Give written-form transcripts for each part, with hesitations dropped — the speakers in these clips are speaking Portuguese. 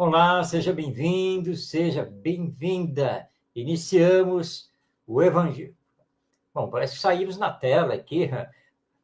Olá, seja bem-vindo, seja bem-vinda. Iniciamos o Evangelho. Bom, parece que saímos na tela aqui,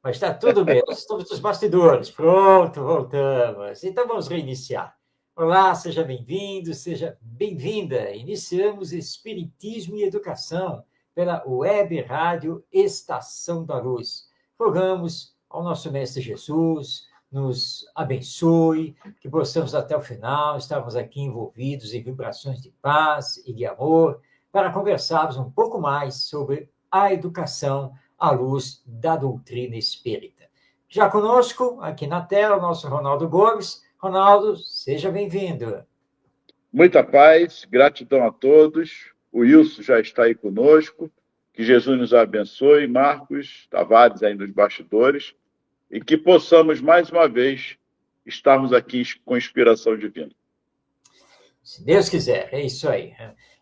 mas está tudo bem, nós estamos nos bastidores. Pronto, voltamos. Então vamos reiniciar. Olá, seja bem-vindo, seja bem-vinda. Iniciamos Espiritismo e Educação pela Web Rádio Estação da Luz. Rogamos ao nosso Mestre Jesus, nos abençoe, que possamos até o final estarmos aqui envolvidos em vibrações de paz e de amor, para conversarmos um pouco mais sobre a educação à luz da doutrina espírita. Já conosco, aqui na tela, o nosso Ronaldo Gomes. Ronaldo, seja bem-vindo. Muita paz, gratidão a todos. O Wilson já está aí conosco. Que Jesus nos abençoe. Marcos Tavares aí nos bastidores. E que possamos, mais uma vez, estarmos aqui com inspiração divina. Se Deus quiser, é isso aí.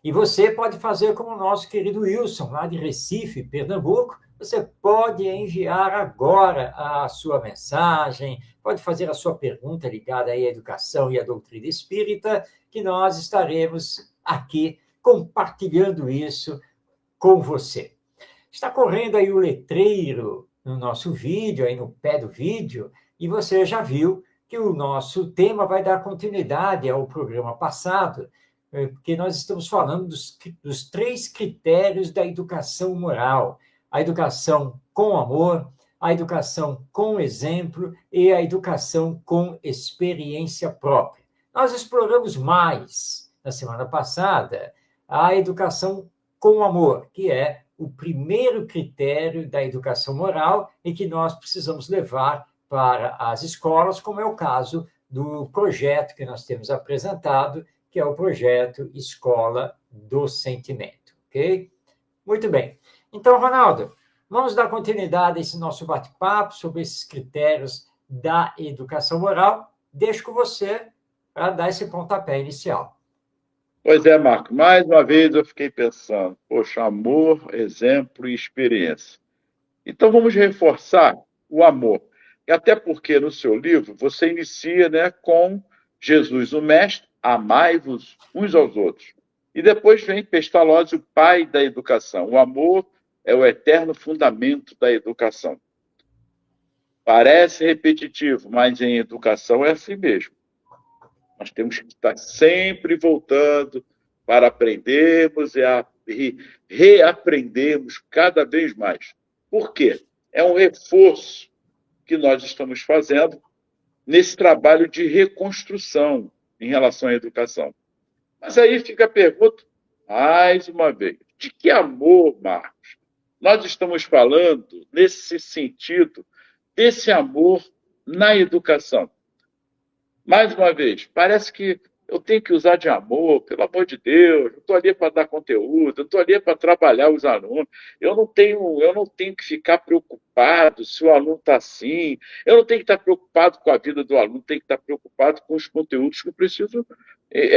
E você pode fazer como o nosso querido Wilson, lá de Recife, Pernambuco. Você pode enviar agora a sua mensagem, pode fazer a sua pergunta ligada aí à educação e à doutrina espírita, que nós estaremos aqui compartilhando isso com você. Está correndo aí o letreiro no nosso vídeo, aí no pé do vídeo, e você já viu que o nosso tema vai dar continuidade ao programa passado, porque nós estamos falando dos 3 critérios da educação moral: a educação com amor, a educação com exemplo e a educação com experiência própria. Nós exploramos mais, na semana passada, a educação com amor, que é o primeiro critério da educação moral e que nós precisamos levar para as escolas, como é o caso do projeto que nós temos apresentado, que é o projeto Escola do Sentimento, ok? Muito bem. Então, Ronaldo, vamos dar continuidade a esse nosso bate-papo sobre esses critérios da educação moral. Deixo com você para dar esse pontapé inicial. Pois é, Marco. Mais uma vez eu fiquei pensando, poxa, amor, exemplo e experiência. Então vamos reforçar o amor. E até porque no seu livro você inicia, né, com Jesus, o Mestre, amai-vos uns aos outros. E depois vem Pestalozzi, o pai da educação. O amor é o eterno fundamento da educação. Parece repetitivo, mas em educação é assim mesmo. Nós temos que estar sempre voltando para aprendermos e reaprendermos cada vez mais. Por quê? É um reforço que nós estamos fazendo nesse trabalho de reconstrução em relação à educação. Mas aí fica a pergunta, mais uma vez, de que amor, Marcos? Nós estamos falando nesse sentido desse amor na educação. Mais uma vez, parece que eu tenho que usar de amor, pelo amor de Deus, eu estou ali para dar conteúdo, eu estou ali para trabalhar os alunos, eu não tenho que ficar preocupado se o aluno está assim, eu não tenho que estar preocupado com a vida do aluno, tenho que estar preocupado com os conteúdos que eu preciso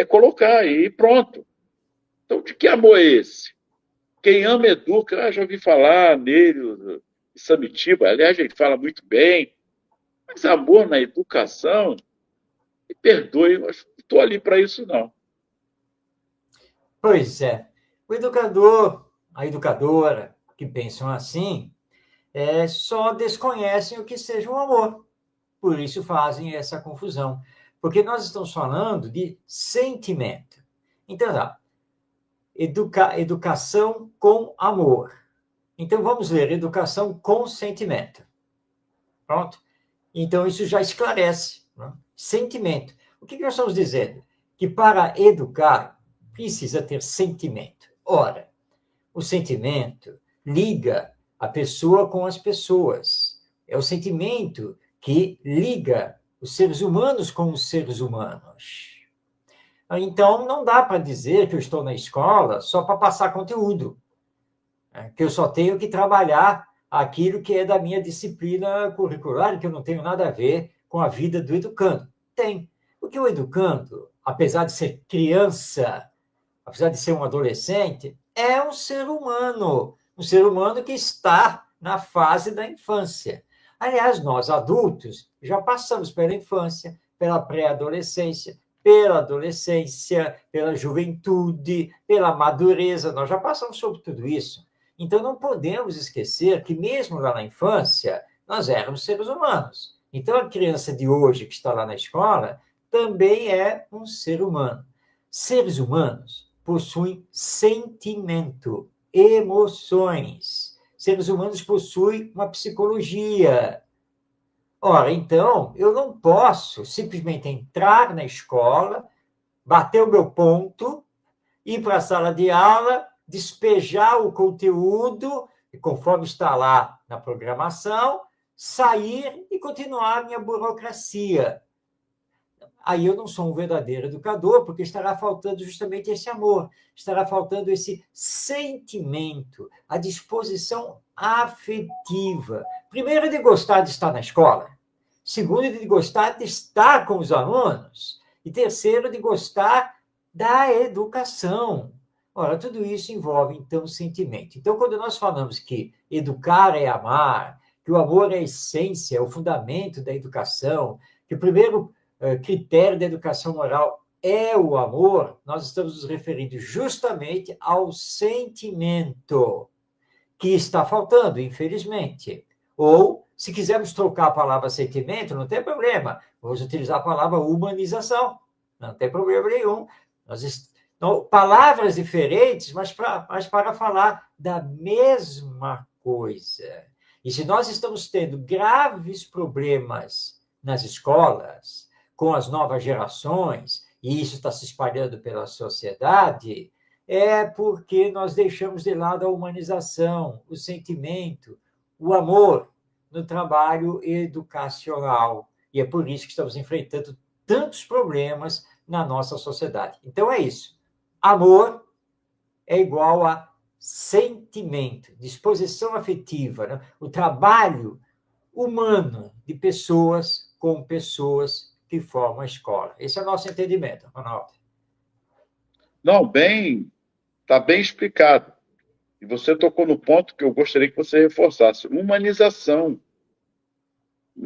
colocar aí, e pronto. Então, de que amor é esse? Quem ama educa, já ouvi falar nele, Samitiba, aliás, ele fala muito bem, mas amor na educação, me perdoe, mas não estou ali para isso, não. Pois é. O educador, a educadora que pensam assim, só desconhecem o que seja o amor. Por isso fazem essa confusão. Porque nós estamos falando de sentimento. Então, educação com amor. Então, vamos ler educação com sentimento. Pronto? Então, isso já esclarece. Né? Sentimento. O que nós estamos dizendo? Que para educar, precisa ter sentimento. Ora, o sentimento liga a pessoa com as pessoas. É o sentimento que liga os seres humanos com os seres humanos. Então, não dá para dizer que eu estou na escola só para passar conteúdo, que eu só tenho que trabalhar aquilo que é da minha disciplina curricular, que eu não tenho nada a ver com a vida do educando. Tem. Porque o educando, apesar de ser criança, apesar de ser um adolescente, é um ser humano que está na fase da infância. Aliás, nós adultos já passamos pela infância, pela pré-adolescência, pela adolescência, pela juventude, pela madureza. Nós já passamos sobre tudo isso. Então, não podemos esquecer que, mesmo lá na infância, nós éramos seres humanos. Então, a criança de hoje que está lá na escola também é um ser humano. Seres humanos possuem sentimento, emoções. Seres humanos possuem uma psicologia. Ora, então, eu não posso simplesmente entrar na escola, bater o meu ponto, ir para a sala de aula, despejar o conteúdo, e conforme está lá na programação, sair e continuar a minha burocracia. Aí eu não sou um verdadeiro educador, porque estará faltando justamente esse amor, estará faltando esse sentimento, a disposição afetiva. Primeiro, de gostar de estar na escola. Segundo, de gostar de estar com os alunos. E terceiro, de gostar da educação. Ora, tudo isso envolve, então, sentimento. Então, quando nós falamos que educar é amar, que o amor é a essência, é o fundamento da educação, que o primeiro critério da educação moral é o amor, nós estamos nos referindo justamente ao sentimento que está faltando, infelizmente. Ou, se quisermos trocar a palavra sentimento, não tem problema. Vamos utilizar a palavra humanização. Não tem problema nenhum. Então, palavras diferentes, mas para falar da mesma coisa. E se nós estamos tendo graves problemas nas escolas, com as novas gerações, e isso está se espalhando pela sociedade, é porque nós deixamos de lado a humanização, o sentimento, o amor no trabalho educacional. E é por isso que estamos enfrentando tantos problemas na nossa sociedade. Então é isso. Amor é igual a sentimento, disposição afetiva, né? O trabalho humano de pessoas com pessoas que formam a escola. Esse é o nosso entendimento, Ronaldo. Não, está bem explicado. E você tocou no ponto que eu gostaria que você reforçasse. Humanização.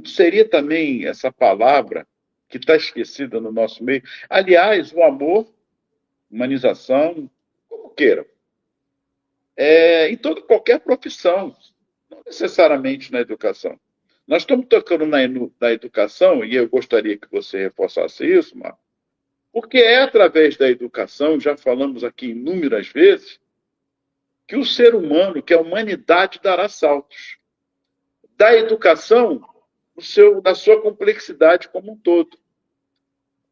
Seria também essa palavra que está esquecida no nosso meio. Aliás, o amor, humanização, como queira, em qualquer profissão, não necessariamente na educação. Nós estamos tocando na educação, e eu gostaria que você reforçasse isso, Marco, porque é através da educação, já falamos aqui inúmeras vezes, que o ser humano, que a humanidade dará saltos. Da educação, na sua complexidade como um todo.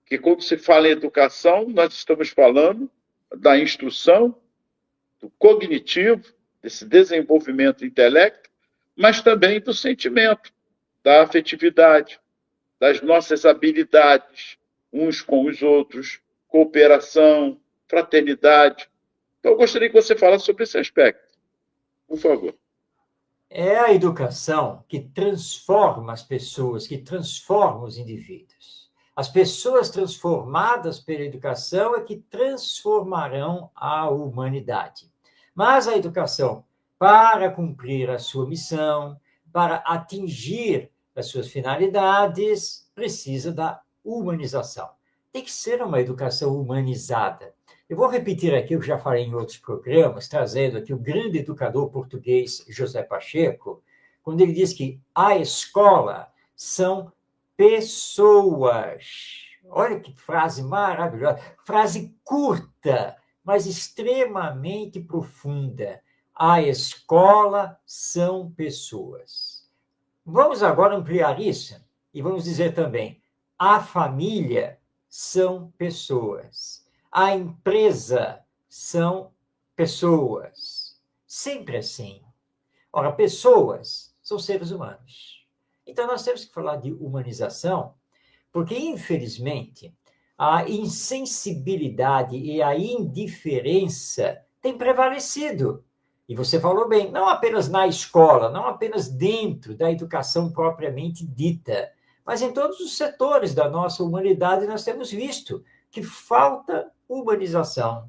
Que quando se fala em educação, nós estamos falando da instrução, do cognitivo, desse desenvolvimento do intelecto, mas também do sentimento, da afetividade, das nossas habilidades, uns com os outros, cooperação, fraternidade. Então, eu gostaria que você falasse sobre esse aspecto, por favor. É a educação que transforma as pessoas, que transforma os indivíduos. As pessoas transformadas pela educação é que transformarão a humanidade. Mas a educação, para cumprir a sua missão, para atingir as suas finalidades, precisa da humanização. Tem que ser uma educação humanizada. Eu vou repetir aqui o que já falei em outros programas, trazendo aqui o grande educador português José Pacheco, quando ele diz que a escola são pessoas. Olha que frase maravilhosa, frase curta, mas extremamente profunda. A escola são pessoas. Vamos agora ampliar isso e vamos dizer também, a família são pessoas. A empresa são pessoas. Sempre assim. Ora, pessoas são seres humanos. Então, nós temos que falar de humanização, porque, infelizmente, a insensibilidade e a indiferença têm prevalecido. E você falou bem, não apenas na escola, não apenas dentro da educação propriamente dita, mas em todos os setores da nossa humanidade nós temos visto que falta humanização.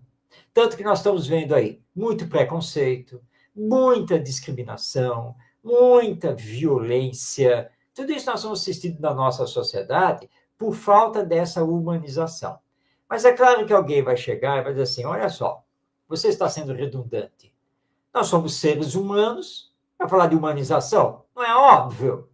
Tanto que nós estamos vendo aí muito preconceito, muita discriminação, muita violência. Tudo isso nós estamos assistindo na nossa sociedade por falta dessa humanização. Mas é claro que alguém vai chegar e vai dizer assim, olha só, você está sendo redundante. Nós somos seres humanos, para falar de humanização, não é óbvio.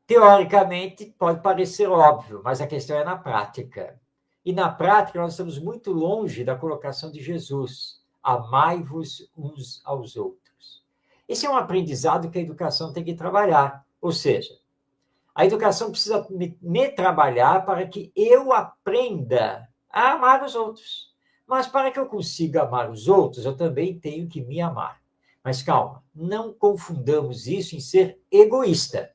Teoricamente, pode parecer óbvio, mas a questão é na prática. E na prática, nós estamos muito longe da colocação de Jesus. Amai-vos uns aos outros. Esse é um aprendizado que a educação tem que trabalhar. Ou seja, a educação precisa me trabalhar para que eu aprenda a amar os outros. Mas para que eu consiga amar os outros, eu também tenho que me amar. Mas calma, não confundamos isso em ser egoísta.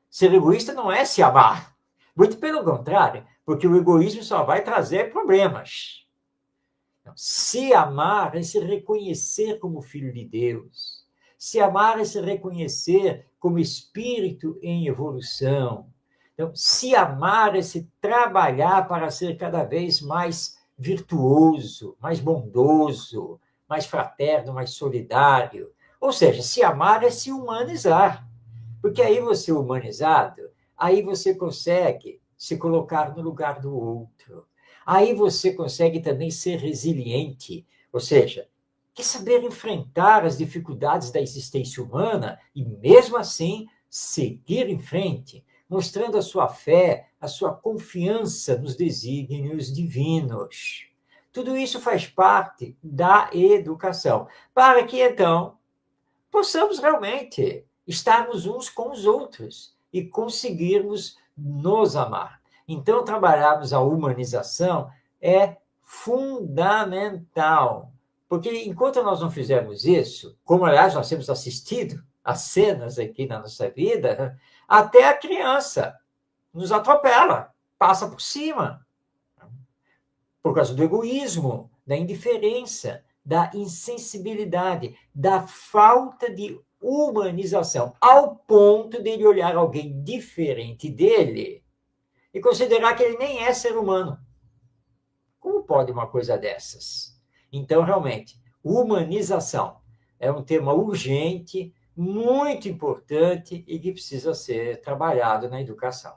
Ser egoísta não é se amar. Muito pelo contrário, porque o egoísmo só vai trazer problemas. Se amar é se reconhecer como filho de Deus. Se amar é se reconhecer como espírito em evolução. Então, se amar é se trabalhar para ser cada vez mais virtuoso, mais bondoso, mais fraterno, mais solidário. Ou seja, se amar é se humanizar. Porque aí você humanizado, aí você consegue se colocar no lugar do outro. Aí você consegue também ser resiliente, ou seja, que saber enfrentar as dificuldades da existência humana e, mesmo assim, seguir em frente, mostrando a sua fé, a sua confiança nos desígnios divinos. Tudo isso faz parte da educação, para que, então, possamos realmente estarmos uns com os outros e conseguirmos nos amar. Então, trabalharmos a humanização é fundamental, porque enquanto nós não fizermos isso, como aliás nós temos assistido a cenas aqui na nossa vida, até a criança nos atropela, passa por cima, por causa do egoísmo, da indiferença, da insensibilidade, da falta de humanização, ao ponto de ele olhar alguém diferente dele e considerar que ele nem é ser humano. Como pode uma coisa dessas? Então, realmente, humanização é um tema urgente, muito importante e que precisa ser trabalhado na educação.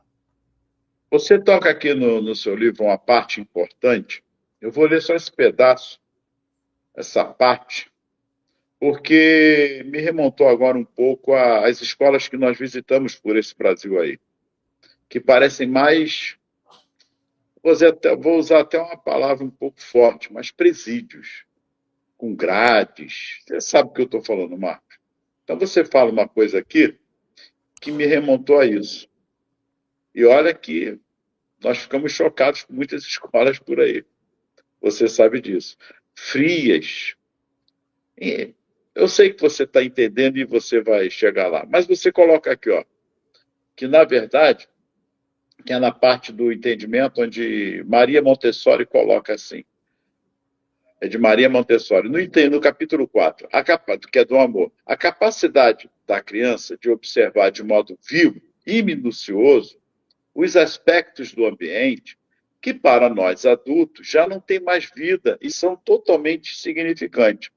Você toca aqui no seu livro uma parte importante. Eu vou ler só esse pedaço, essa parte, porque me remontou agora um pouco às escolas que nós visitamos por esse Brasil aí, que parecem mais, vou usar até uma palavra um pouco forte, mas presídios, com grades. Você sabe o que eu estou falando, Marcos. Então você fala uma coisa aqui que me remontou a isso. E olha que nós ficamos chocados com muitas escolas por aí. Você sabe disso. Frias. E eu sei que você está entendendo e você vai chegar lá. Mas você coloca aqui, ó, que na verdade, que é na parte do entendimento onde Maria Montessori coloca assim. É de Maria Montessori. No capítulo 4, que é do amor. A capacidade da criança de observar de modo vivo e minucioso os aspectos do ambiente que, para nós adultos, já não têm mais vida e são totalmente insignificantes.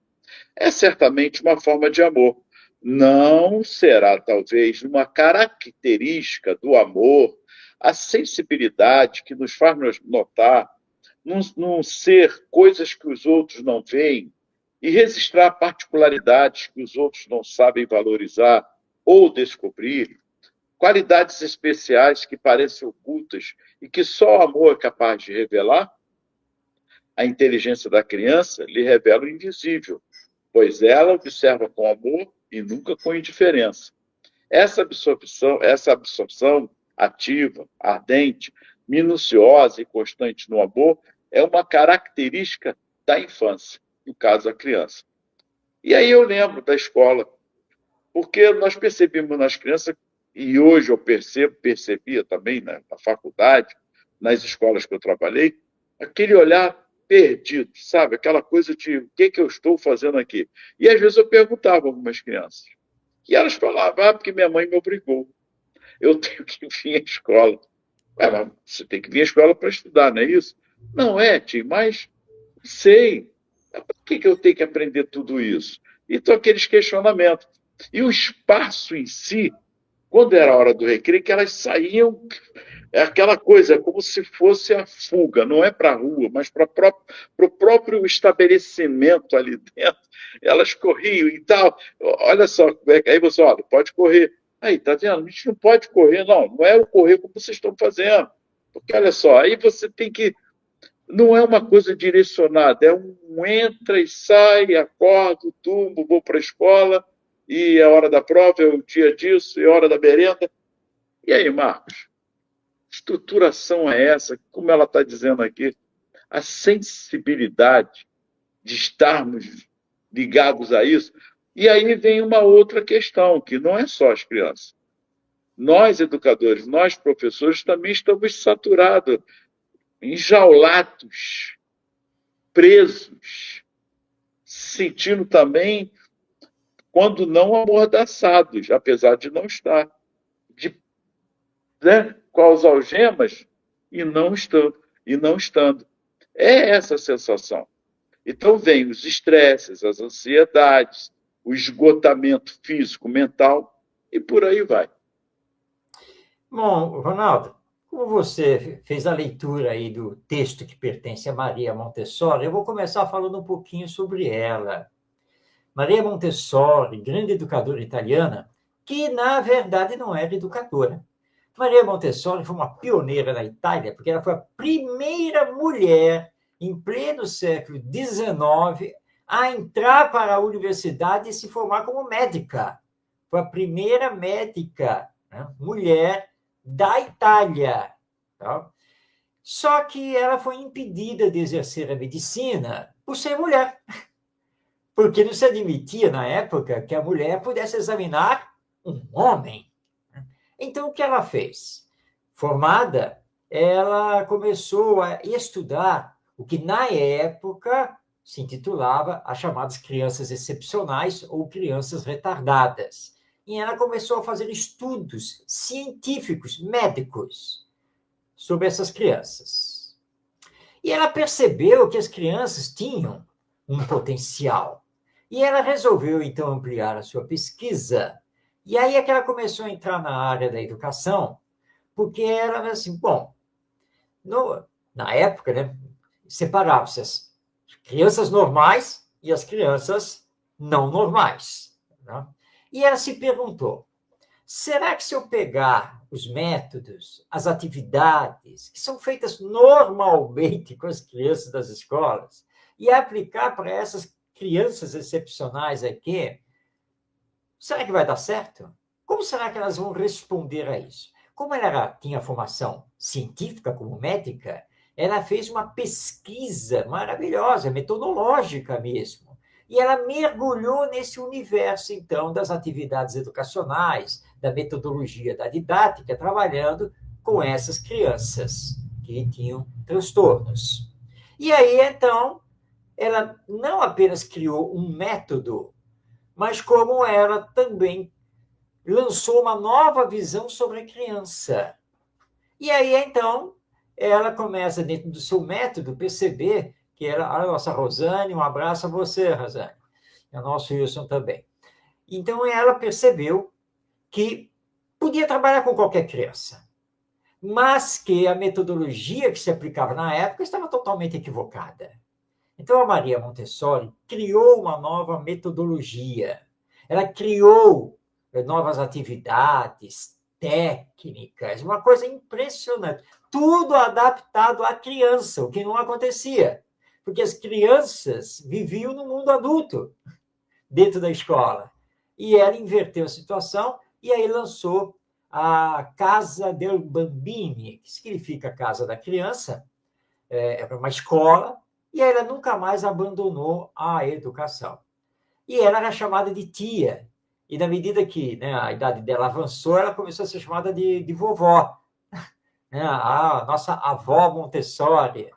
É certamente uma forma de amor. Não será, talvez, uma característica do amor a sensibilidade que nos faz notar, num ser coisas que os outros não veem e registrar particularidades que os outros não sabem valorizar ou descobrir, qualidades especiais que parecem ocultas e que só o amor é capaz de revelar? A inteligência da criança lhe revela o invisível, pois ela observa com amor e nunca com indiferença. Essa absorção ativa, ardente, minuciosa e constante no amor é uma característica da infância, no caso a criança. E aí eu lembro da escola, porque nós percebemos nas crianças, e hoje eu percebia também na faculdade, nas escolas que eu trabalhei, aquele olhar perdido, sabe? Aquela coisa de o que eu estou fazendo aqui. E às vezes eu perguntava a algumas crianças. E elas falavam, porque minha mãe me obrigou. Eu tenho que vir à escola. Mas você tem que vir à escola para estudar, não é isso? Não é, tio, mas sei. Por que eu tenho que aprender tudo isso? Então, aqueles questionamentos. E o espaço em si quando era a hora do recreio, que elas saíam, é aquela coisa, como se fosse a fuga, não é para a rua, mas para o próprio estabelecimento ali dentro. Elas corriam e tal. Olha só, aí você, olha, pode correr. Aí, tá vendo? A gente não pode correr, não é o correr como vocês estão fazendo. Porque, olha só, aí você tem que. Não é uma coisa direcionada, é um entra e sai, acordo, turbo, vou para a escola, e a hora da prova é o dia disso, e a hora da merenda. E aí, Marcos? Estruturação é essa? Como ela está dizendo aqui, a sensibilidade de estarmos ligados a isso. E aí vem uma outra questão, que não é só as crianças. Nós, educadores, nós, professores, também estamos saturados, enjaulados, presos, sentindo também, quando não amordaçados, apesar de não estar, de, né, com as algemas e não estando. É essa a sensação. Então vem os estresses, as ansiedades, o esgotamento físico, mental e por aí vai. Bom, Ronaldo, como você fez a leitura aí do texto que pertence a Maria Montessori, eu vou começar falando um pouquinho sobre ela. Maria Montessori, grande educadora italiana, que na verdade não era educadora. Maria Montessori foi uma pioneira na Itália, porque ela foi a primeira mulher, em pleno século XIX, a entrar para a universidade e se formar como médica. Foi a primeira médica, né, mulher da Itália. Tá? Só que ela foi impedida de exercer a medicina por ser mulher. Porque não se admitia, na época, que a mulher pudesse examinar um homem. Então, o que ela fez? Formada, ela começou a estudar o que, na época, se intitulava as chamadas crianças excepcionais ou crianças retardadas. E ela começou a fazer estudos científicos, médicos, sobre essas crianças. E ela percebeu que as crianças tinham um potencial. E ela resolveu, então, ampliar a sua pesquisa. E aí é que ela começou a entrar na área da educação, porque era assim, bom, na época, né, separava-se as crianças normais e as crianças não normais. Né? E ela se perguntou, será que se eu pegar os métodos, as atividades que são feitas normalmente com as crianças das escolas e aplicar para essas crianças excepcionais aqui, será que vai dar certo? Como será que elas vão responder a isso? Como ela tinha formação científica como médica, ela fez uma pesquisa maravilhosa, metodológica mesmo. E ela mergulhou nesse universo, então, das atividades educacionais, da metodologia da didática, trabalhando com essas crianças que tinham transtornos. E aí, então, ela não apenas criou um método, mas como ela também lançou uma nova visão sobre a criança. E aí, então, ela começa, dentro do seu método, perceber que era a nossa Rosane, um abraço a você, Rosane, e o nosso Wilson também. Então, ela percebeu que podia trabalhar com qualquer criança, mas que a metodologia que se aplicava na época estava totalmente equivocada. Então, a Maria Montessori criou uma nova metodologia. Ela criou novas atividades, técnicas, uma coisa impressionante. Tudo adaptado à criança, o que não acontecia. Porque as crianças viviam no mundo adulto, dentro da escola. E ela inverteu a situação e aí lançou a Casa del Bambini, que significa Casa da Criança, é uma escola, e ela nunca mais abandonou a educação. E ela era chamada de tia. E na medida que, né, a idade dela avançou, ela começou a ser chamada de vovó. Né? A nossa avó Montessori.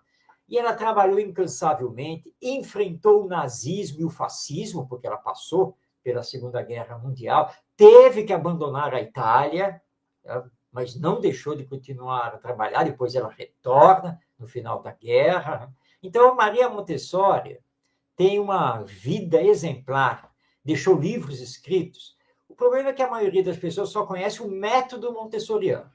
E ela trabalhou incansavelmente, enfrentou o nazismo e o fascismo, porque ela passou pela Segunda Guerra Mundial, teve que abandonar a Itália, mas não deixou de continuar a trabalhar, depois ela retorna no final da guerra. Então, Maria Montessori tem uma vida exemplar, deixou livros escritos. O problema é que a maioria das pessoas só conhece o método montessoriano.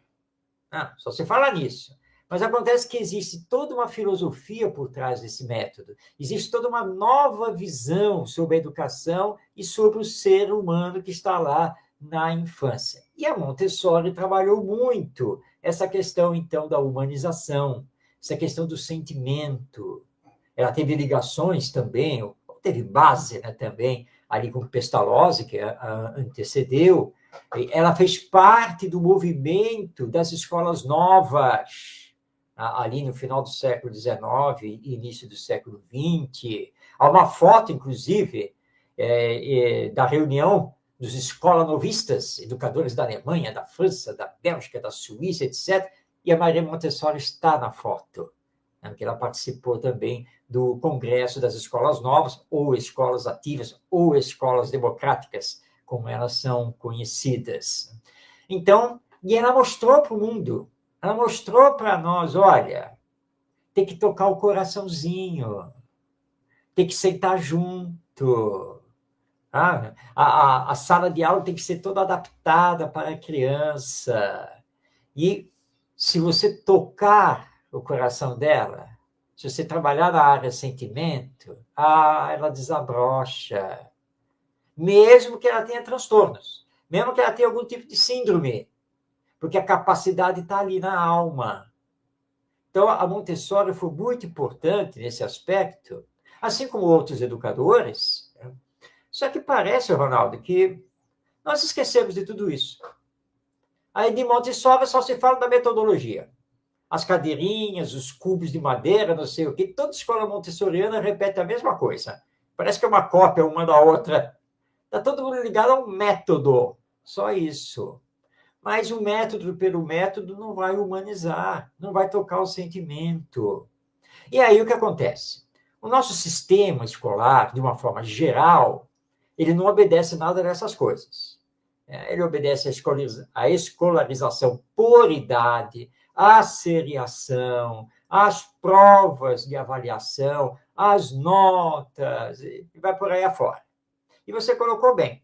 Só se fala nisso. Mas acontece que existe toda uma filosofia por trás desse método. Existe toda uma nova visão sobre a educação e sobre o ser humano que está lá na infância. E a Montessori trabalhou muito essa questão, então, da humanização, essa questão do sentimento. Ela teve ligações também, teve base, né, também, ali com Pestalozzi, que a antecedeu. Ela fez parte do movimento das escolas novas, ali no final do século XIX e início do século XX. Há uma foto, inclusive, da reunião dos escola-novistas, educadores da Alemanha, da França, da Bélgica, da Suíça, etc. E a Maria Montessori está na foto, né, porque ela participou também do Congresso das Escolas Novas, ou Escolas Ativas, ou Escolas Democráticas, como elas são conhecidas. Então, e ela mostrou para o mundo, ela mostrou para nós, olha, tem que tocar o coraçãozinho, tem que sentar junto, a sala de aula tem que ser toda adaptada para a criança. E se você tocar o coração dela, se você trabalhar na área sentimento, ela desabrocha. Mesmo que ela tenha transtornos, mesmo que ela tenha algum tipo de síndrome, porque a capacidade está ali na alma. Então, a Montessori foi muito importante nesse aspecto, assim como outros educadores. Só que parece, Ronaldo, que nós esquecemos de tudo isso. Aí de Montessori só se fala da metodologia. As cadeirinhas, os cubos de madeira, não sei o quê. Toda escola montessoriana repete a mesma coisa. Parece que é uma cópia uma da outra. Está todo mundo ligado a um método, só isso. Mas o método pelo método não vai humanizar, não vai tocar o sentimento. E aí o que acontece? O nosso sistema escolar, de uma forma geral, ele não obedece nada dessas coisas. Ele obedece à escolarização por idade, à seriação, às provas de avaliação, às notas, e vai por aí afora. E você colocou bem.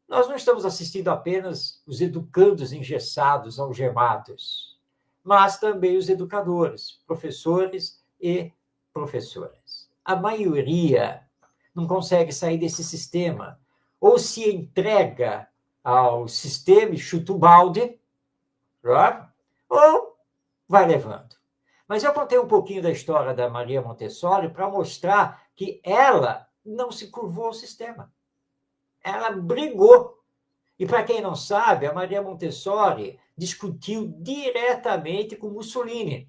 Nós não estamos assistindo apenas os educandos engessados, algemados, mas também os educadores, professores e professoras. A maioria não consegue sair desse sistema, ou se entrega ao sistema e chuta o balde, ou vai levando. Mas eu contei um pouquinho da história da Maria Montessori para mostrar que ela não se curvou ao sistema. Ela brigou. E para quem não sabe, a Maria Montessori discutiu diretamente com Mussolini.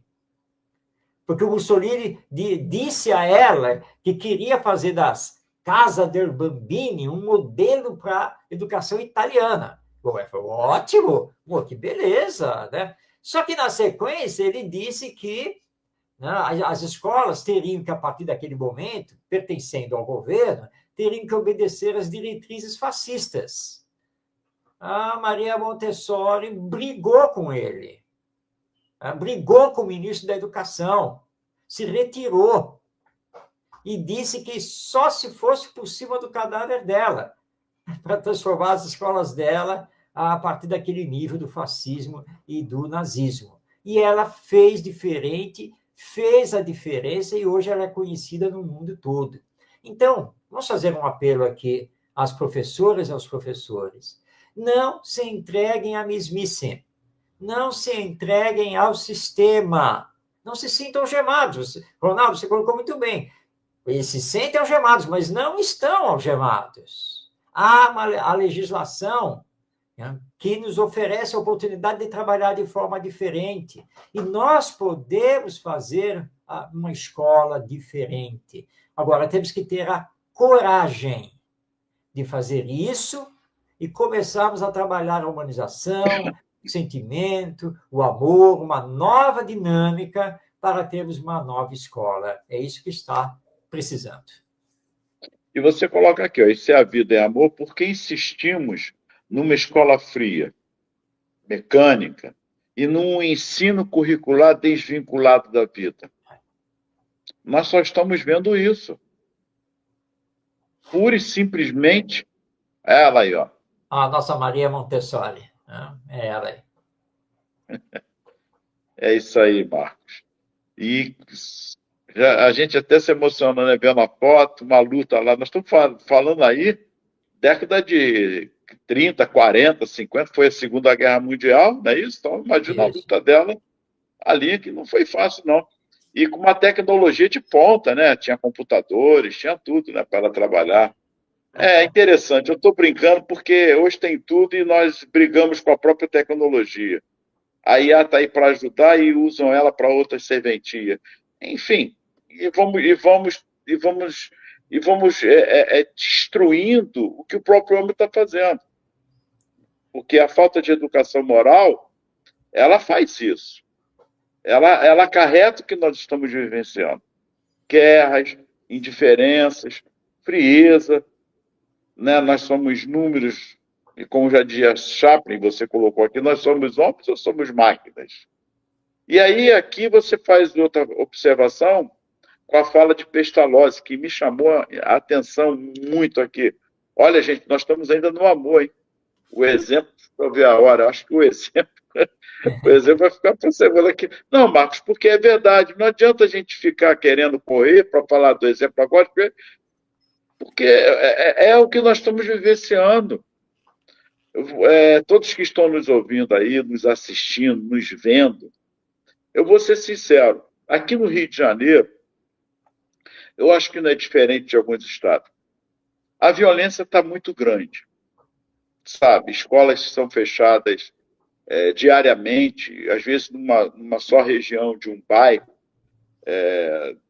Porque o Mussolini disse a ela que queria fazer das Casa del Bambini um modelo para a educação italiana. Bom, ela falou, ótimo, que beleza, né? Só que, na sequência, ele disse que, né, as escolas teriam que, a partir daquele momento, pertencendo ao governo, teriam que obedecer às diretrizes fascistas. A Maria Montessori brigou com ele, brigou com o ministro da Educação, se retirou e disse que só se fosse por cima do cadáver dela, para transformar as escolas dela a partir daquele nível do fascismo e do nazismo. E ela fez diferente, fez a diferença e hoje ela é conhecida no mundo todo. Então, vamos fazer um apelo aqui às professoras e aos professores. Não se entreguem à mesmice. Não se entreguem ao sistema. Não se sintam algemados. Ronaldo, você colocou muito bem. Eles se sentem algemados, mas não estão algemados. Há a legislação, né, que nos oferece a oportunidade de trabalhar de forma diferente. E nós podemos fazer uma escola diferente. Agora, temos que ter a coragem de fazer isso e começarmos a trabalhar a humanização, o sentimento, o amor, uma nova dinâmica para termos uma nova escola. É isso que está precisando. E você coloca aqui, ó, isso é a vida, é amor, porque insistimos numa escola fria, mecânica, e num ensino curricular desvinculado da vida. Nós só estamos vendo isso. Pura e simplesmente, ela aí, ó. A nossa Maria Montessori, né? É ela aí. É isso aí, Marcos. E a gente até se emociona, né? Vendo a foto, uma luta lá. Nós estamos falando aí, década de 30, 40, 50, foi a Segunda Guerra Mundial, não é isso? Então, imagina a Isso. luta dela ali, que não foi fácil, não. E com uma tecnologia de ponta, né? Tinha computadores, tinha tudo, né? Para ela trabalhar. É interessante, eu estou brincando porque hoje tem tudo e nós brigamos com a própria tecnologia. A IA está aí para ajudar e usam ela para outras serventias. Enfim, e vamos destruindo o que o próprio homem está fazendo. Porque a falta de educação moral, ela faz isso. Ela acarreta o que nós estamos vivenciando. Guerras, indiferenças, frieza, né? Nós somos números, e como já dizia Chaplin, você colocou aqui, nós somos homens ou somos máquinas? E aí, aqui você faz outra observação com a fala de Pestalozzi, que me chamou a atenção muito aqui. Olha, gente, nós estamos ainda no amor, hein? O exemplo, deixa eu ver a hora, acho que o exemplo vai ficar para semana aqui. Não, Marcos, porque é verdade, não adianta a gente ficar querendo correr para falar do exemplo agora, porque é o que nós estamos vivenciando. Todos que estão nos ouvindo aí, nos assistindo, nos vendo, eu vou ser sincero, aqui no Rio de Janeiro, eu acho que não é diferente de alguns estados. A violência está muito grande, sabe? Escolas são fechadas diariamente, às vezes numa só região de um bairro,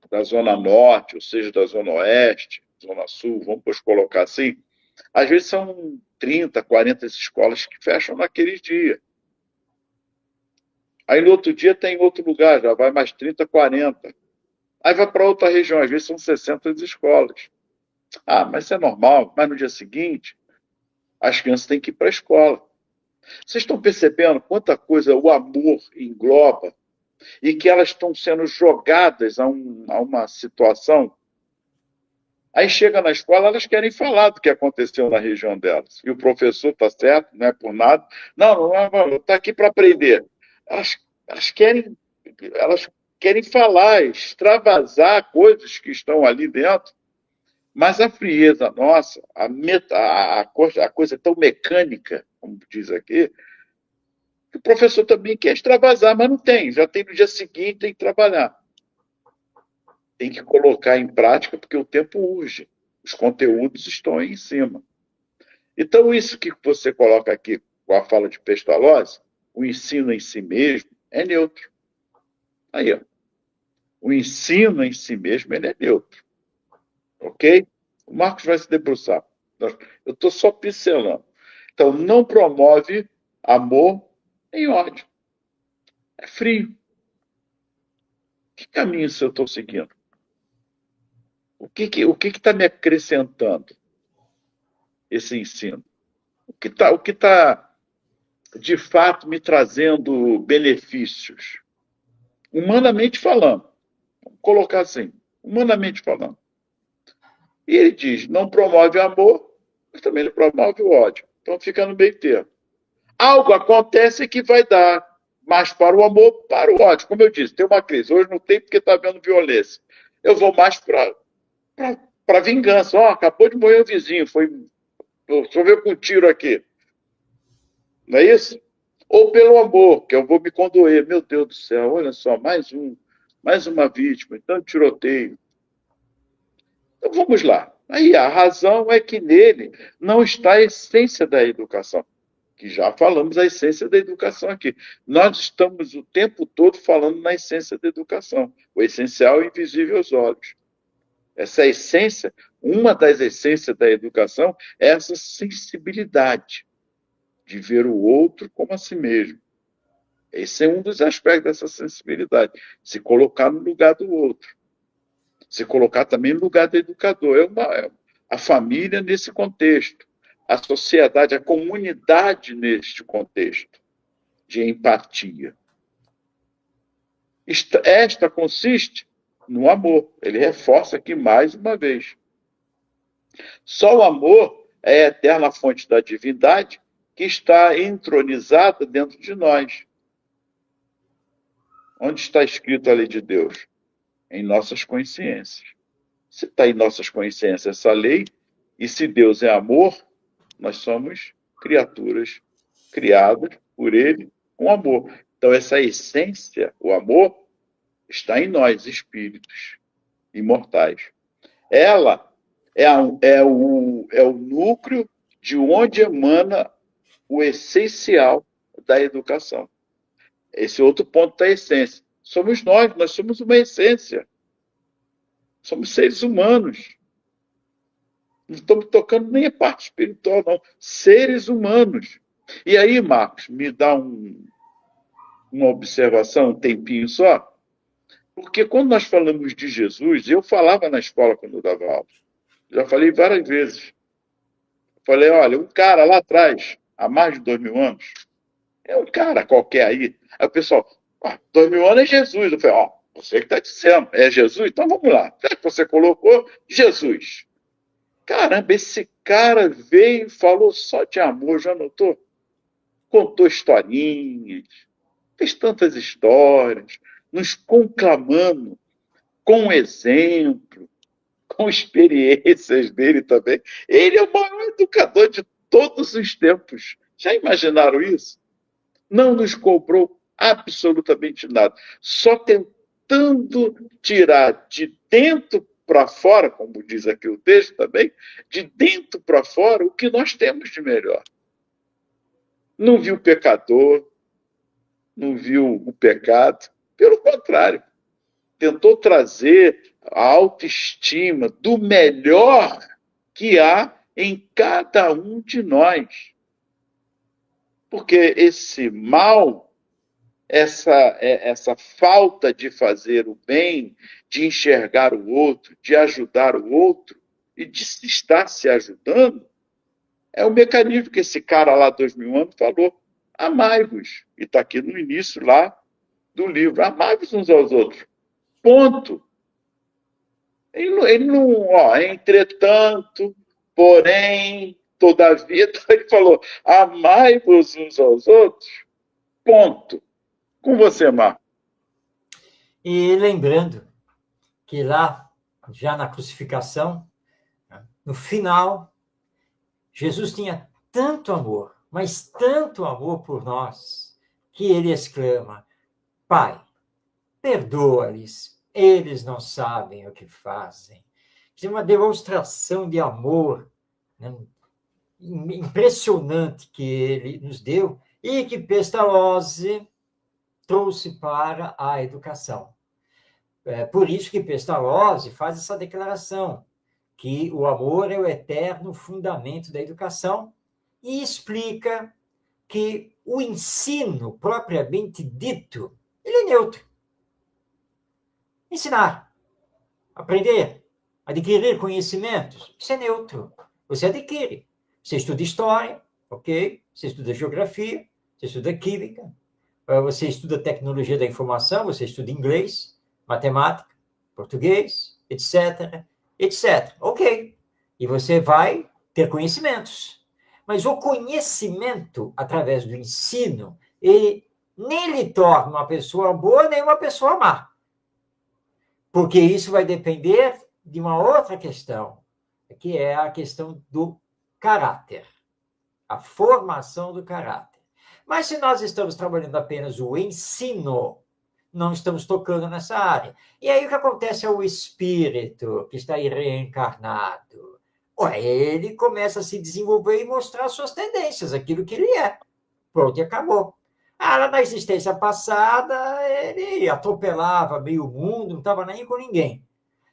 da Zona Norte, ou seja, da Zona Oeste, Zona Sul, vamos colocar assim. Às vezes são 30, 40 escolas que fecham naquele dia. Aí no outro dia tem outro lugar, já vai mais 30, 40. Aí vai para outra região, às vezes são 60 escolas. Ah, mas isso é normal. Mas no dia seguinte, as crianças têm que ir para a escola. Vocês estão percebendo quanta coisa o amor engloba e que elas estão sendo jogadas a uma situação? Aí chega na escola, elas querem falar do que aconteceu na região delas. E o professor está certo, não é por nada. Não, não está aqui para aprender. Elas, elas, querem, elas querem falar, extravasar coisas que estão ali dentro. Mas a frieza nossa, a coisa tão mecânica, como diz aqui, que o professor também quer extravasar, mas não tem. Já tem no dia seguinte, tem que trabalhar. Tem que colocar em prática, porque o tempo urge. Os conteúdos estão aí em cima. Então, isso que você coloca aqui com a fala de Pestalozzi, o ensino em si mesmo é neutro. Aí, ó. O ensino em si mesmo ele é neutro. Ok? O Marcos vai se debruçar. Eu estou só pincelando. Então, não promove amor nem ódio. É frio. Que caminho eu estou seguindo? O que está me acrescentando esse ensino? O que tá, de fato, me trazendo benefícios? Humanamente falando. Vamos colocar assim, humanamente falando. E ele diz, não promove amor, mas também não promove o ódio. Então fica no meio termo. Algo acontece que vai dar mais para o amor, para o ódio. Como eu disse, tem uma crise. Hoje não tem porque está havendo violência. Eu vou mais para vingança. Acabou de morrer o vizinho, choveu com um tiro aqui. Não é isso? Ou pelo amor, que eu vou me condoer. Meu Deus do céu, olha só, mais uma vítima, então tiroteio. Então vamos lá. Aí a razão é que nele não está a essência da educação, que já falamos a essência da educação aqui. Nós estamos o tempo todo falando na essência da educação. O essencial é invisível aos olhos. Essa essência, uma das essências da educação é essa sensibilidade de ver o outro como a si mesmo. Esse é um dos aspectos dessa sensibilidade, se colocar no lugar do outro. Se colocar também no lugar do educador. A família nesse contexto, a sociedade, a comunidade neste contexto de empatia. Esta consiste no amor. Ele reforça aqui mais uma vez. Só o amor é a eterna fonte da divindade que está entronizada dentro de nós. Onde está escrito a lei de Deus? Em nossas consciências. Se está em nossas consciências essa lei, e se Deus é amor, nós somos criaturas criadas por Ele com amor. Então, essa essência, o amor, está em nós, espíritos imortais. Ela é o núcleo de onde emana o essencial da educação. Esse outro ponto da essência. Somos nós somos uma essência. Somos seres humanos. Não estamos tocando nem a parte espiritual, não. Seres humanos. E aí, Marcos, me dá uma observação, um tempinho só. Porque quando nós falamos de Jesus, eu falava na escola quando eu dava aula. Já falei várias vezes. Falei, olha, um cara lá atrás, há mais de 2000 anos, é um cara qualquer aí. Aí o pessoal, 2000 anos é Jesus. Eu falei, você que está dizendo, é Jesus? Então vamos lá. Já que você colocou Jesus. Caramba, esse cara veio e falou só de amor, já notou? Contou historinhas, fez tantas histórias, nos conclamando com exemplo, com experiências dele também. Ele é o maior educador de todos os tempos. Já imaginaram isso? Não nos cobrou absolutamente nada, só tentando tirar de dentro para fora, como diz aqui o texto também, de dentro para fora o que nós temos de melhor. Não viu o pecador, não viu o pecado, pelo contrário, tentou trazer a autoestima do melhor que há em cada um de nós. Porque esse mal, essa falta de fazer o bem, de enxergar o outro, de ajudar o outro e de estar se ajudando, é o mecanismo que esse cara lá, 2000 anos, falou. Amai-vos. E está aqui no início lá do livro. Amai-vos uns aos outros. Ponto. Ele não, entretanto, porém, todavia, ele falou, amai-vos uns aos outros. Ponto. Com você, Marco. E lembrando que lá, já na crucificação, no final, Jesus tinha tanto amor, mas tanto amor por nós, que ele exclama, Pai, perdoa-lhes, eles não sabem o que fazem. É uma demonstração de amor, né, impressionante que ele nos deu e que Pestalozzi trouxe para a educação. É por isso que Pestalozzi faz essa declaração, que o amor é o eterno fundamento da educação, e explica que o ensino, propriamente dito, ele é neutro. Ensinar, aprender, adquirir conhecimentos, isso é neutro. Você adquire. Você estuda história, ok? Você estuda geografia, você estuda química, você estuda tecnologia da informação, você estuda inglês, matemática, português, etc, etc. Ok. E você vai ter conhecimentos. Mas o conhecimento, através do ensino, ele nem lhe torna uma pessoa boa nem uma pessoa má. Porque isso vai depender de uma outra questão, que é a questão do caráter, a formação do caráter. Mas se nós estamos trabalhando apenas o ensino, não estamos tocando nessa área. E aí o que acontece é o espírito que está aí reencarnado. Ele começa a se desenvolver e mostrar suas tendências, aquilo que ele é. Pronto, e acabou. Lá na existência passada, ele atropelava meio mundo, não estava nem com ninguém.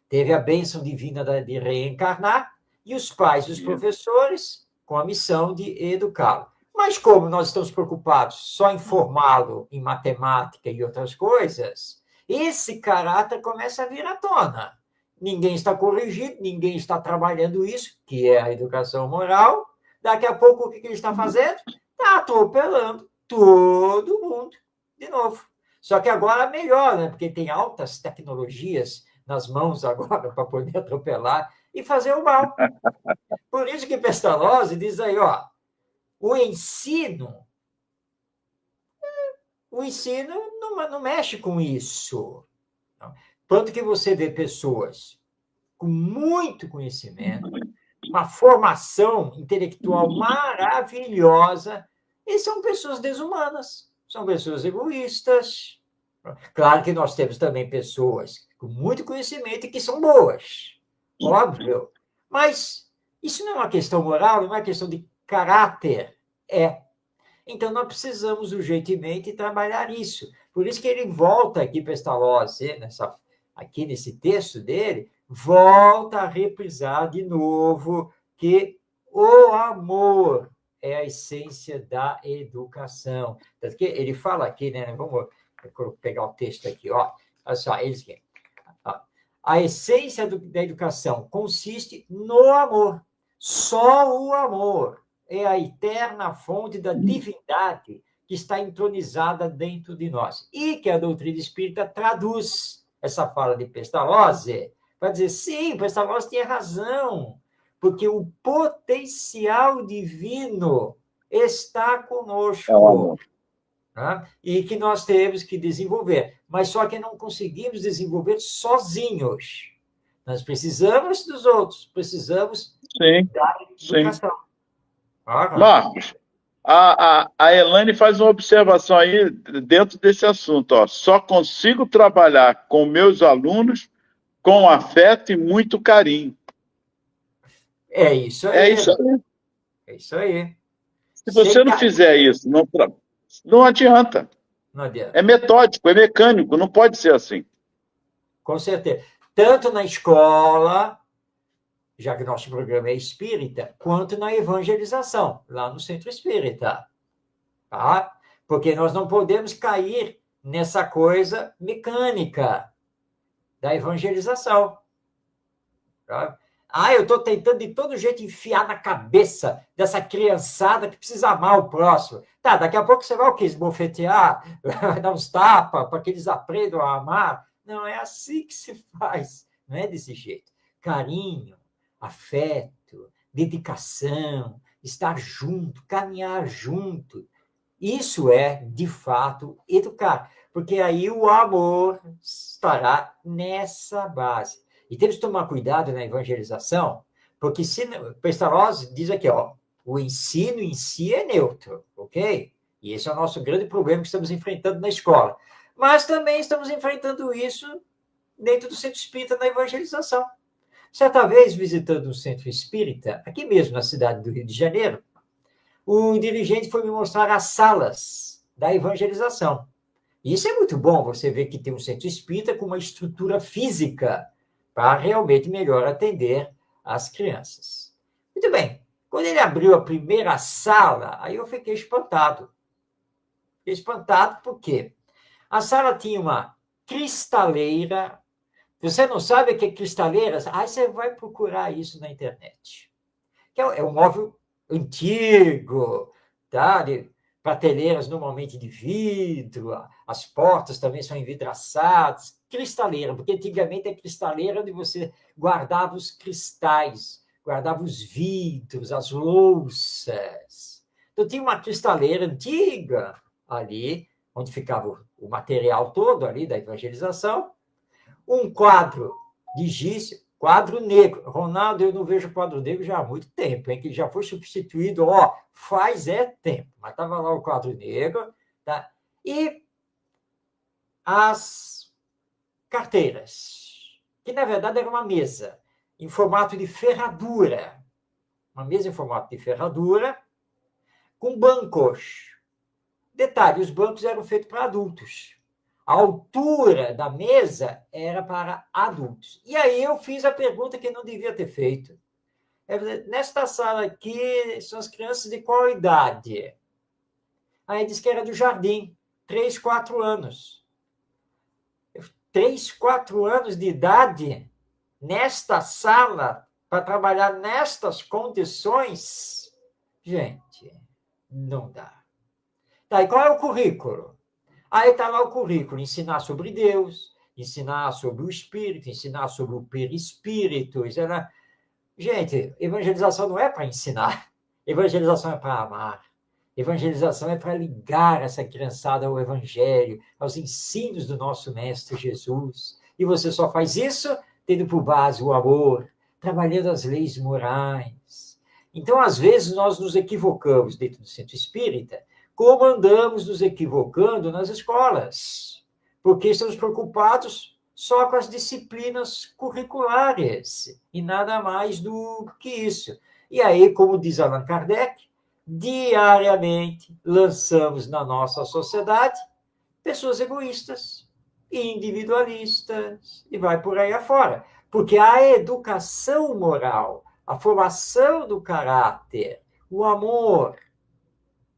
Teve a bênção divina de reencarnar e os pais e os professores com a missão de educá-lo. Mas como nós estamos preocupados só em formá-lo em matemática e outras coisas, esse caráter começa a vir à tona. Ninguém está corrigindo, ninguém está trabalhando isso, que é a educação moral. Daqui a pouco, o que ele está fazendo? Está atropelando todo mundo de novo. Só que agora melhor, né? Porque tem altas tecnologias nas mãos agora para poder atropelar e fazer o mal. Por isso que Pestalozzi diz aí, ó, o ensino não mexe com isso. Tanto que você vê pessoas com muito conhecimento, uma formação intelectual maravilhosa, e são pessoas desumanas, são pessoas egoístas. Claro que nós temos também pessoas com muito conhecimento e que são boas, óbvio. Mas isso não é uma questão moral, não é uma questão de caráter. Então, nós precisamos urgentemente trabalhar isso. Por isso que ele volta aqui, Pestalozzi, aqui nesse texto dele, volta a reprisar de novo que o amor é a essência da educação. Tanto que ele fala aqui, né? Vamos pegar o texto aqui, ó. Olha só, ele diz: a essência da educação consiste no amor. Só o amor é a eterna fonte da divindade que está entronizada dentro de nós. E que a doutrina espírita traduz essa fala de Pestalozzi para dizer, sim, Pestalozzi tinha razão, porque o potencial divino está conosco. Né? E que nós temos que desenvolver. Mas só que não conseguimos desenvolver sozinhos. Nós precisamos dos outros, precisamos da educação. Sim. Marcos, a Elaine faz uma observação aí dentro desse assunto. Ó. Só consigo trabalhar com meus alunos com afeto e muito carinho. É isso aí. É isso aí. É isso aí. Se você não fizer isso, não adianta. Não adianta. É metódico, é mecânico, não pode ser assim. Com certeza. Tanto na escola, já que nosso programa é espírita, quanto na evangelização, lá no centro espírita. Tá? Porque nós não podemos cair nessa coisa mecânica da evangelização. Tá? Eu estou tentando de todo jeito enfiar na cabeça dessa criançada que precisa amar o próximo. Tá, daqui a pouco você vai o quê? Esbofetear, dar uns tapas para que eles aprendam a amar. Não é assim que se faz. Não é desse jeito. Carinho, afeto, dedicação, estar junto, caminhar junto. Isso é, de fato, educar. Porque aí o amor estará nessa base. E temos que tomar cuidado na evangelização, porque Pestalozzi diz aqui, ó, o ensino em si é neutro, ok? E esse é o nosso grande problema que estamos enfrentando na escola. Mas também estamos enfrentando isso dentro do centro espírita na evangelização. Certa vez, visitando um centro espírita, aqui mesmo na cidade do Rio de Janeiro, o dirigente foi me mostrar as salas da evangelização. E isso é muito bom, você ver que tem um centro espírita com uma estrutura física para realmente melhor atender as crianças. Muito bem. Quando ele abriu a primeira sala, aí eu fiquei espantado. Fiquei espantado por quê? A sala tinha uma cristaleira. Você não sabe o que é cristaleira? Aí você vai procurar isso na internet. É um móvel antigo, tá? Prateleiras normalmente de vidro, as portas também são envidraçadas, cristaleira, porque antigamente a cristaleira onde você guardava os cristais, guardava os vidros, as louças. Então tinha uma cristaleira antiga ali, onde ficava o material todo ali da evangelização, um quadro de giz, quadro negro. Ronaldo, eu não vejo quadro negro já há muito tempo, hein? Que já foi substituído, faz tempo. Mas estava lá o quadro negro, tá? E as carteiras, que na verdade era uma mesa em formato de ferradura. Uma mesa em formato de ferradura, com bancos. Detalhe, os bancos eram feitos para adultos. A altura da mesa era para adultos. E aí eu fiz a pergunta que não devia ter feito. Nesta sala aqui, são as crianças de qual idade? Aí disse que era do jardim, 3, 4 anos. 3, 4 anos de idade, nesta sala, para trabalhar nestas condições? Gente, não dá. Tá, e qual é o currículo? Aí está lá o currículo, ensinar sobre Deus, ensinar sobre o Espírito, ensinar sobre o perispírito, Gente, evangelização não é para ensinar. Evangelização é para amar. Evangelização é para ligar essa criançada ao evangelho, aos ensinos do nosso Mestre Jesus. E você só faz isso tendo por base o amor, trabalhando as leis morais. Então, às vezes, nós nos equivocamos dentro do centro espírita, como andamos nos equivocando nas escolas, porque estamos preocupados só com as disciplinas curriculares e nada mais do que isso. E aí, como diz Allan Kardec, diariamente lançamos na nossa sociedade pessoas egoístas, individualistas, e vai por aí afora. Porque a educação moral, a formação do caráter, o amor,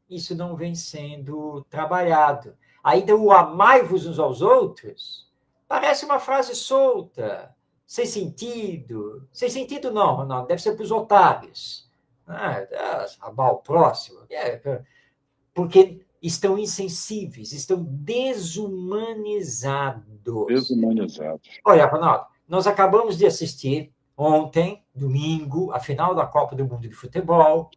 isso não vem sendo trabalhado. Ainda o amai-vos uns aos outros parece uma frase solta, sem sentido. Sem sentido não, deve ser para os otários. Amar o próximo. Porque estão insensíveis, estão desumanizados. Desumanizados. Olha, Ronaldo, nós acabamos de assistir ontem, domingo, a final da Copa do Mundo de Futebol.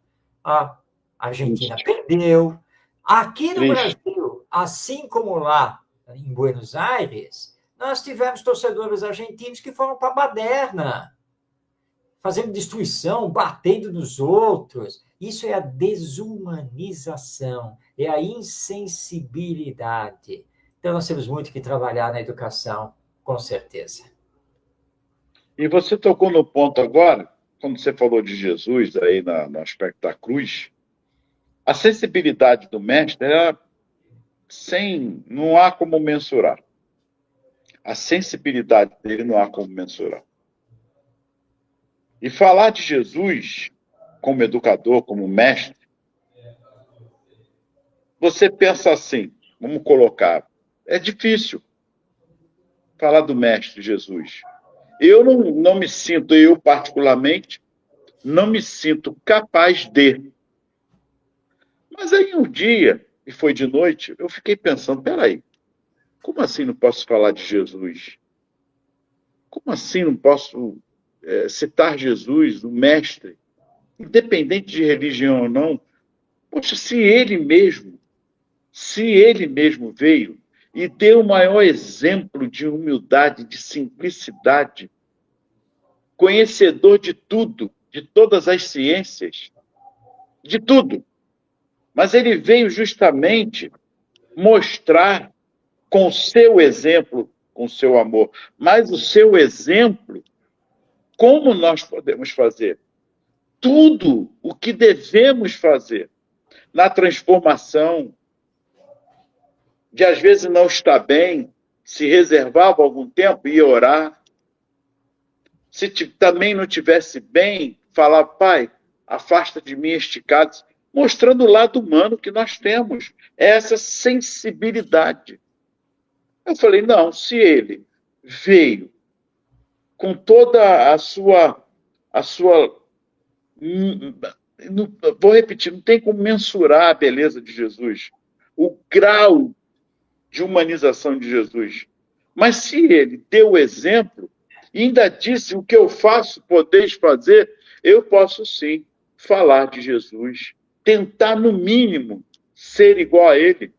A Argentina perdeu. Aqui no Brasil, assim como lá em Buenos Aires, nós tivemos torcedores argentinos que foram para a baderna, fazendo destruição, batendo nos outros. Isso é a desumanização, é a insensibilidade. Então, nós temos muito que trabalhar na educação, com certeza. E você tocou no ponto agora, quando você falou de Jesus, aí no aspecto da cruz, a sensibilidade do mestre, não há como mensurar. A sensibilidade dele não há como mensurar. E falar de Jesus como educador, como mestre, você pensa assim, vamos colocar, é difícil falar do mestre Jesus. Eu não me sinto, eu particularmente, não me sinto capaz de. Mas aí um dia, e foi de noite, eu fiquei pensando, peraí, como assim não posso falar de Jesus? Como assim não posso citar Jesus, o mestre, independente de religião ou não? Poxa, se ele mesmo veio e deu o maior exemplo de humildade, de simplicidade, conhecedor de tudo, de todas as ciências, de tudo. Mas ele veio justamente mostrar com o seu exemplo, com o seu amor, mas o seu exemplo, como nós podemos fazer tudo o que devemos fazer na transformação, de às vezes não estar bem, se reservava algum tempo e ia orar. Se também não estivesse bem, falar, Pai, afasta de mim este cálice, mostrando o lado humano que nós temos, essa sensibilidade. Eu falei, não, se ele veio com toda a sua vou repetir, não tem como mensurar a beleza de Jesus, o grau de humanização de Jesus. Mas se ele deu o exemplo, e ainda disse, o que eu faço, podeis fazer, eu posso sim falar de Jesus, tentar no mínimo ser igual a ele,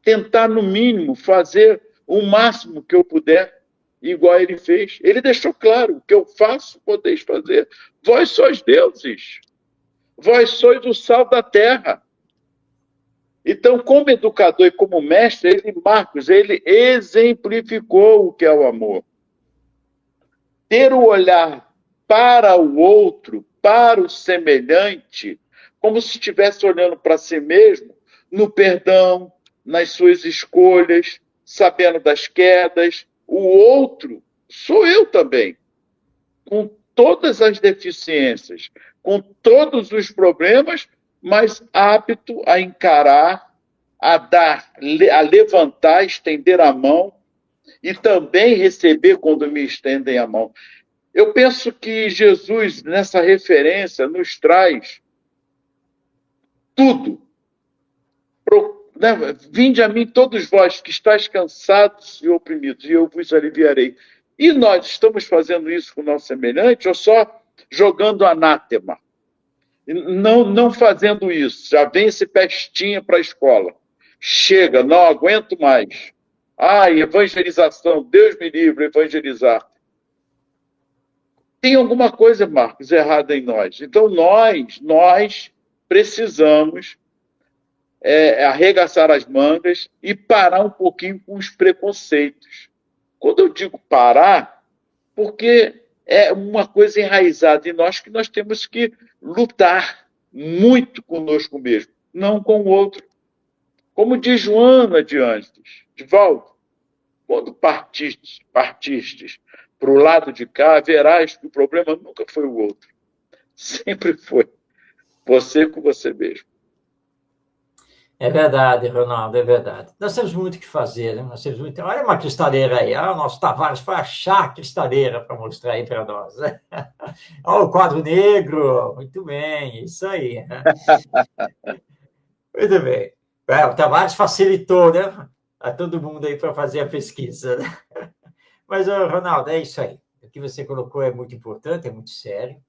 tentar no mínimo fazer o máximo que eu puder, igual ele fez. Ele deixou claro, o que eu faço, podeis fazer. Vós sois deuses, vós sois o sal da terra. Então, como educador e como mestre, Marcos, ele exemplificou o que é o amor. Ter o olhar para o outro, para o semelhante, como se estivesse olhando para si mesmo, no perdão, nas suas escolhas, sabendo das quedas. O outro sou eu também, com todas as deficiências, com todos os problemas, mas apto a encarar, a levantar, estender a mão e também receber quando me estendem a mão. Eu penso que Jesus, nessa referência, nos traz tudo. Vinde a mim todos vós que estáis cansados e oprimidos, e eu vos aliviarei. E nós estamos fazendo isso com o nosso semelhante, ou só jogando anátema, não fazendo isso, já vem esse pestinha para a escola. Chega, não aguento mais. Evangelização, Deus me livre, evangelizar. Tem alguma coisa, Marcos, errada em nós. Então, nós precisamos arregaçar as mangas e parar um pouquinho com os preconceitos. Quando eu digo parar, porque é uma coisa enraizada em nós que nós temos que lutar muito conosco mesmo, não com o outro. Como diz Joana de antes, Divaldo, quando partistes para o lado de cá, verás que o problema nunca foi o outro. Sempre foi você com você mesmo. É verdade, Ronaldo, é verdade. Nós temos muito o que fazer, né? Nós temos muito... Olha uma cristaleira aí. O nosso Tavares foi achar a cristaleira para mostrar aí para nós. Olha o quadro negro. Muito bem, isso aí. Muito bem. O Tavares facilitou, né? A todo mundo aí para fazer a pesquisa. Mas, Ronaldo, é isso aí. O que você colocou é muito importante, é muito sério.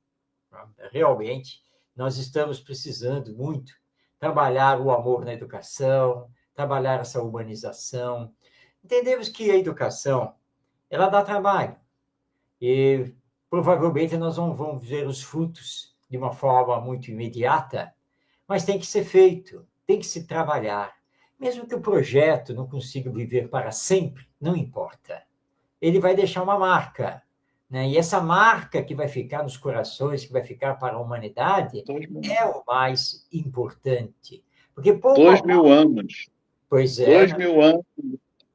Realmente, nós estamos precisando muito trabalhar o amor na educação, trabalhar essa humanização. Entendemos que a educação, ela dá trabalho. E provavelmente nós não vamos ver os frutos de uma forma muito imediata, mas tem que ser feito, tem que se trabalhar. Mesmo que o projeto não consiga viver para sempre, não importa. Ele vai deixar uma marca, né? E essa marca que vai ficar nos corações, que vai ficar para a humanidade, é o mais importante. Porque 2.000 anos. Pois é. 2.000 anos.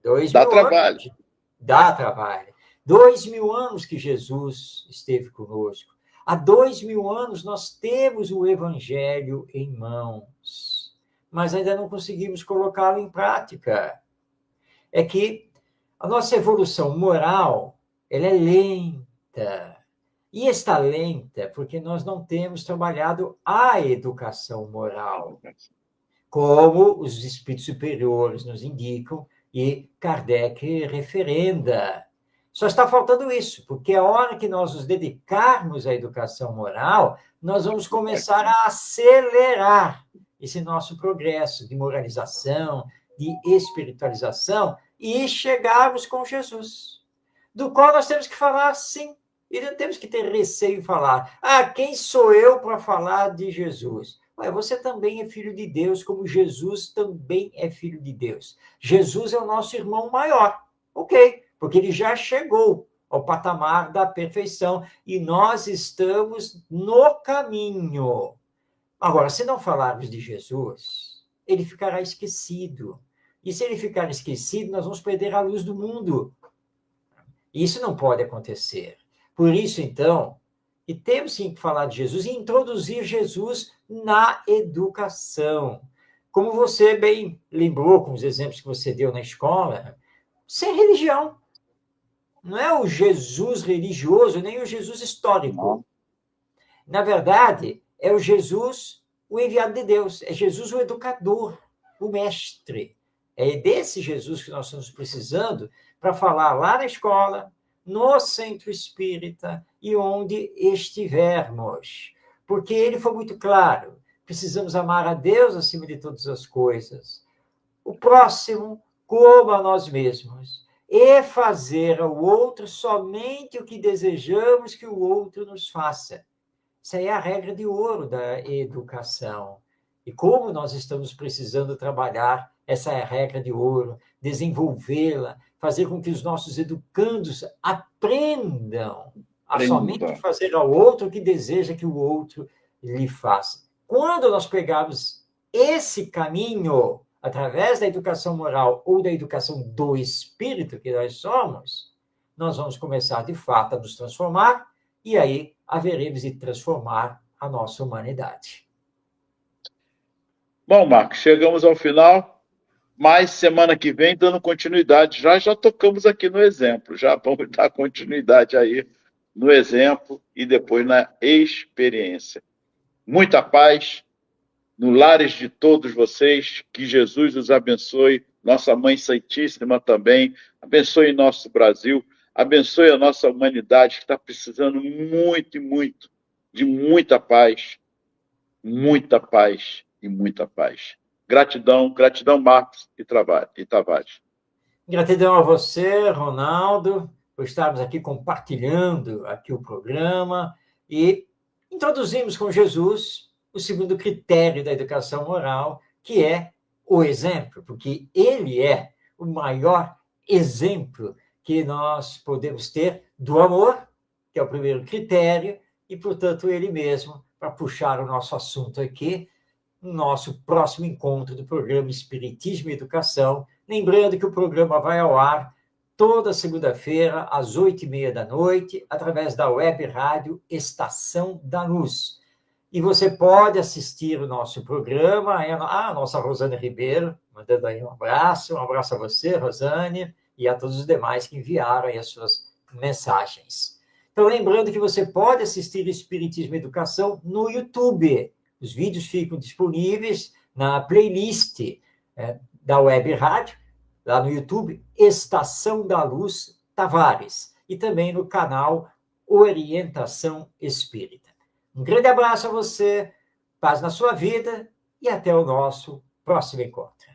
2.000 dá trabalho. Anos. Dá trabalho. 2.000 anos que Jesus esteve conosco. Há 2.000 anos nós temos o Evangelho em mãos, mas ainda não conseguimos colocá-lo em prática. É que a nossa evolução moral, ela é lenta. E está lenta porque nós não temos trabalhado a educação moral, como os espíritos superiores nos indicam e Kardec referenda. Só está faltando isso, porque a hora que nós nos dedicarmos à educação moral, nós vamos começar a acelerar esse nosso progresso de moralização, de espiritualização, e chegarmos com Jesus, do qual nós temos que falar sim, e não temos que ter receio em falar. Quem sou eu para falar de Jesus? Você também é filho de Deus, como Jesus também é filho de Deus. Jesus é o nosso irmão maior, ok? Porque ele já chegou ao patamar da perfeição e nós estamos no caminho. Agora, se não falarmos de Jesus, ele ficará esquecido. E se ele ficar esquecido, nós vamos perder a luz do mundo. Isso não pode acontecer. Por isso, então, e temos sim que falar de Jesus e introduzir Jesus na educação. Como você bem lembrou com os exemplos que você deu na escola, sem religião. Não é o Jesus religioso, nem o Jesus histórico. Na verdade, é o Jesus, o enviado de Deus. É Jesus o educador, o mestre. É desse Jesus que nós estamos precisando para falar lá na escola, no centro espírita e onde estivermos. Porque ele foi muito claro. Precisamos amar a Deus acima de todas as coisas. O próximo como a nós mesmos. E fazer ao outro somente o que desejamos que o outro nos faça. Essa é a regra de ouro da educação. E como nós estamos precisando trabalhar essa regra de ouro, desenvolvê-la, fazer com que os nossos educandos aprendam a somente fazer ao outro o que deseja que o outro lhe faça. Quando nós pegarmos esse caminho, através da educação moral ou da educação do espírito que nós somos, nós vamos começar, de fato, a nos transformar e aí haveremos de transformar a nossa humanidade. Bom, Marcos, chegamos ao final, mas semana que vem, dando continuidade, já tocamos aqui no exemplo, já vamos dar continuidade aí no exemplo e depois na experiência. Muita paz no lares de todos vocês, que Jesus os abençoe, nossa Mãe Santíssima também, abençoe nosso Brasil, abençoe a nossa humanidade, que está precisando muito e muito de muita paz e muita paz. Gratidão, gratidão, Marcos e Tavares. Gratidão a você, Ronaldo, por estarmos aqui compartilhando aqui o programa e introduzimos com Jesus o segundo critério da educação moral, que é o exemplo, porque ele é o maior exemplo que nós podemos ter do amor, que é o primeiro critério, e, portanto, ele mesmo, para puxar o nosso assunto aqui, no nosso próximo encontro do programa Espiritismo e Educação. Lembrando que o programa vai ao ar toda segunda-feira, às 20h30, através da web rádio Estação da Luz. E você pode assistir o nosso programa, a nossa Rosane Ribeiro, mandando aí um abraço a você, Rosane, e a todos os demais que enviaram aí as suas mensagens. Então, lembrando que você pode assistir o Espiritismo e Educação no YouTube. Os vídeos ficam disponíveis na playlist da web rádio, lá no YouTube, Estação da Luz Tavares, e também no canal Orientação Espírita. Um grande abraço a você, paz na sua vida e até o nosso próximo encontro.